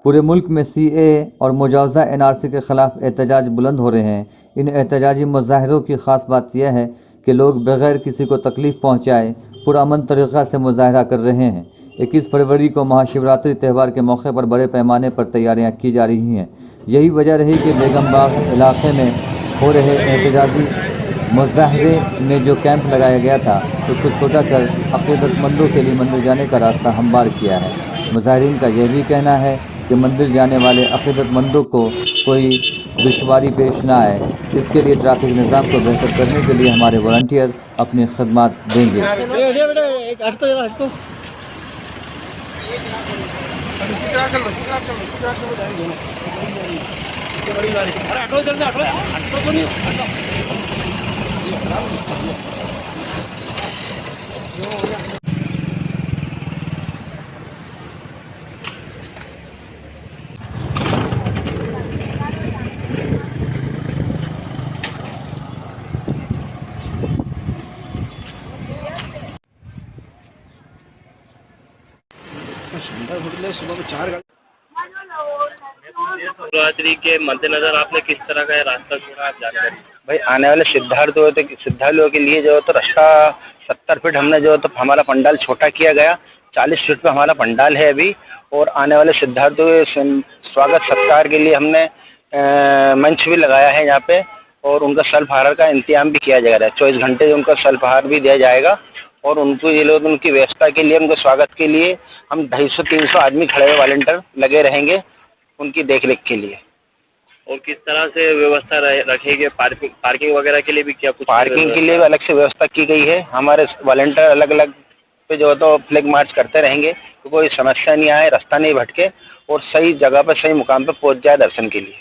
पूरे मुल्क में CAA और मुजावजा NRC के ख़िलाफ़ एहतजाज बुलंद हो रहे हैं। इन एहतजाजी मुजाहरों की ख़ास बात यह है कि लोग बग़ैर किसी को तकलीफ़ पहुँचाए पुरअमन तरीक़ा से मुजाहरा कर रहे हैं। 21 फरवरी को महाशिवरात्रि त्यौहार के मौके पर बड़े पैमाने पर तैयारियां की जा रही हैं। यही वजह रही कि बेगम बाग इलाके में हो रहे एहतजाजी मुजाहरे में जो कैंप लगाया गया था उसको छोटा कर अक़ीदतमंदों के लिए मंदिर जाने का रास्ता हमवार किया है। मुजाहिरीन का यह भी कहना है कि मंदिर जाने वाले अक़ीदतमंदों को कोई दुश्वारी पेश ना आए, इसके लिए ट्रैफिक निज़ाम को बेहतर करने के लिए हमारे वॉलंटियर अपनी खिदमत देंगे। शिवरात्रि के मद्देनजर आपने किस तरह का रास्ता चुना, आप जानकारी? भाई आने वाले श्रद्धालुओं के लिए जो है तो रास्ता 70 फीट हमने जो है तो हमारा पंडाल छोटा किया गया, 40 फीट पे हमारा पंडाल है अभी। और आने वाले श्रद्धालुओं के स्वागत सत्कार के लिए हमने मंच भी लगाया है यहाँ पे, और उनका सल्फाहार का इंतजाम भी किया जा रहा है। 24 घंटे उनका सल्फाहार भी दिया जाएगा, और उनको ये लोग उनकी व्यवस्था के लिए, उनके स्वागत के लिए हम 250-300 आदमी खड़े हुए वॉलंटियर लगे रहेंगे उनकी देखरेख के लिए। और किस तरह से व्यवस्था रखेंगे? पार्किंग वगैरह के लिए भी क्या कुछ? पार्किंग के लिए भी अलग से व्यवस्था की गई है। हमारे वॉलंटियर अलग अलग पे जो है तो फ्लैग मार्च करते रहेंगे, तो कोई समस्या नहीं आए, रास्ता नहीं भटके और सही जगह पर सही मुकाम पर पहुंच जाए दर्शन के लिए।